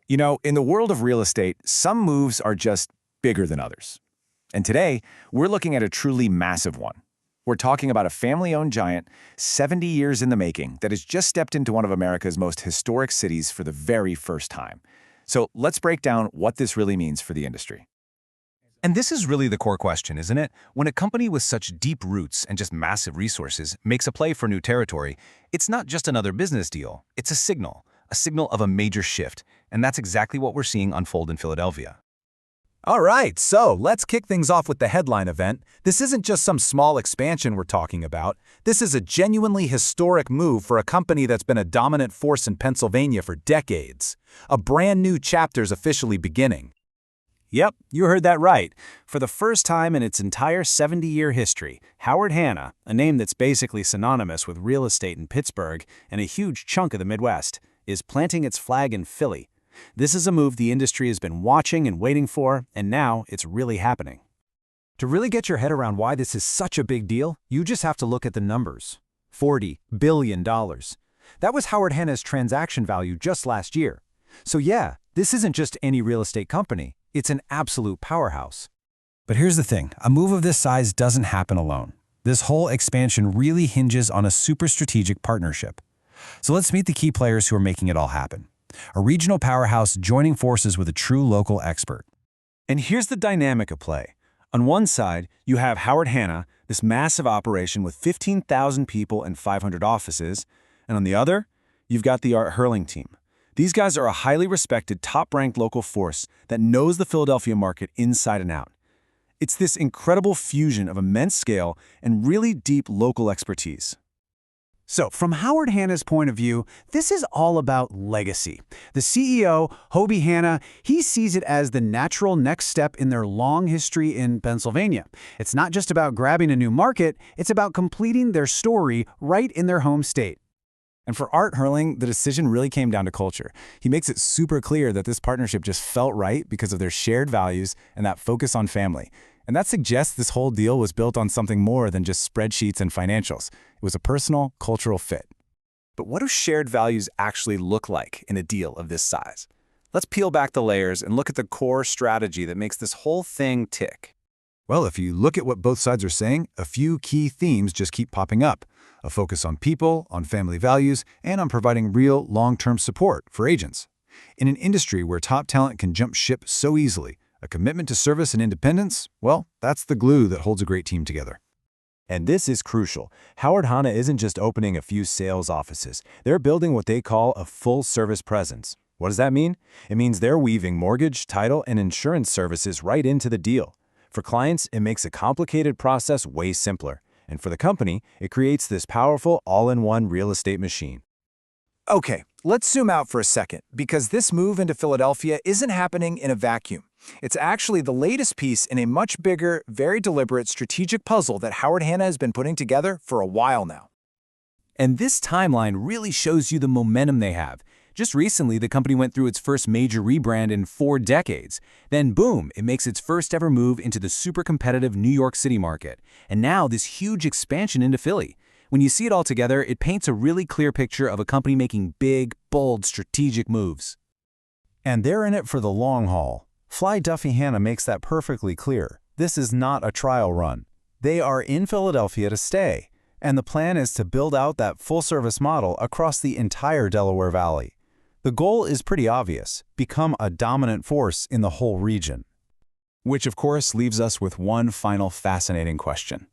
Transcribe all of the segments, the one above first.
You know, in the world of real estate, some moves are just bigger than others. And today, we're looking at a truly massive one. We're talking about a family-owned giant, 70 years in the making, that has just stepped into one of America's most historic cities for the very first time. So let's break down what this really means for the industry. And this is really the core question, isn't it? When a company with such deep roots and just massive resources makes a play for new territory, it's not just another business deal, it's a signal of a major shift, and that's exactly what we're seeing unfold in Philadelphia. All right, so let's kick things off with the headline event. This isn't just some small expansion we're talking about. This is a genuinely historic move for a company that's been a dominant force in Pennsylvania for decades. A brand new chapter's officially beginning. Yep, you heard that right. For the first time in its entire 70-year history, Howard Hanna, a name that's basically synonymous with real estate in Pittsburgh and a huge chunk of the Midwest, is planting its flag in Philly. This is a move the industry has been watching and waiting for, and now it's really happening. To really get your head around why this is such a big deal, you just have to look at the numbers. $40 billion. That was Howard Hanna's transaction value just last year. So yeah, this isn't just any real estate company. It's an absolute powerhouse. But here's the thing, a move of this size doesn't happen alone. This whole expansion really hinges on a super strategic partnership. So let's meet the key players who are making it all happen. A regional powerhouse joining forces with a true local expert. And here's the dynamic at play. On one side, you have Howard Hanna, this massive operation with 15,000 people and 500 offices, and on the other, you've got the Art Hurling team. These guys are a highly respected, top-ranked local force that knows the Philadelphia market inside and out. It's this incredible fusion of immense scale and really deep local expertise. So, from Howard Hanna's point of view, this is all about legacy. The CEO, Hobie Hanna, he sees it as the natural next step in their long history in Pennsylvania. It's not just about grabbing a new market, it's about completing their story right in their home state. And for Art Hurling, the decision really came down to culture. He makes it super clear that this partnership just felt right because of their shared values and that focus on family. And that suggests this whole deal was built on something more than just spreadsheets and financials. It was a personal, cultural fit. But what do shared values actually look like in a deal of this size? Let's peel back the layers and look at the core strategy that makes this whole thing tick. Well, if you look at what both sides are saying, a few key themes just keep popping up. A focus on people, on family values, and on providing real, long-term support for agents. In an industry where top talent can jump ship so easily, a commitment to service and independence, well, that's the glue that holds a great team together. And this is crucial. Howard Hanna isn't just opening a few sales offices. They're building what they call a full-service presence. What does that mean? It means they're weaving mortgage, title, and insurance services right into the deal. For clients, it makes a complicated process way simpler. And for the company, it creates this powerful all-in-one real estate machine. Okay, let's zoom out for a second, because this move into Philadelphia isn't happening in a vacuum. It's actually the latest piece in a much bigger, very deliberate strategic puzzle that Howard Hanna has been putting together for a while now. And this timeline really shows you the momentum they have. Just recently, the company went through its first major rebrand in 4 decades. Then boom, it makes its first ever move into the super competitive New York City market. And now this huge expansion into Philly. When you see it all together, it paints a really clear picture of a company making big, bold, strategic moves. And they're in it for the long haul. Fly Duffy Hanna makes that perfectly clear. This is not a trial run. They are in Philadelphia to stay. And the plan is to build out that full-service model across the entire Delaware Valley. The goal is pretty obvious: become a dominant force in the whole region. Which, of course, leaves us with one final fascinating question.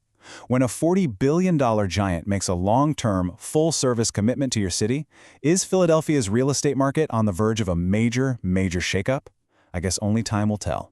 When a $40 billion giant makes a long-term, full-service commitment to your city, is Philadelphia's real estate market on the verge of a major shakeup? I guess only time will tell.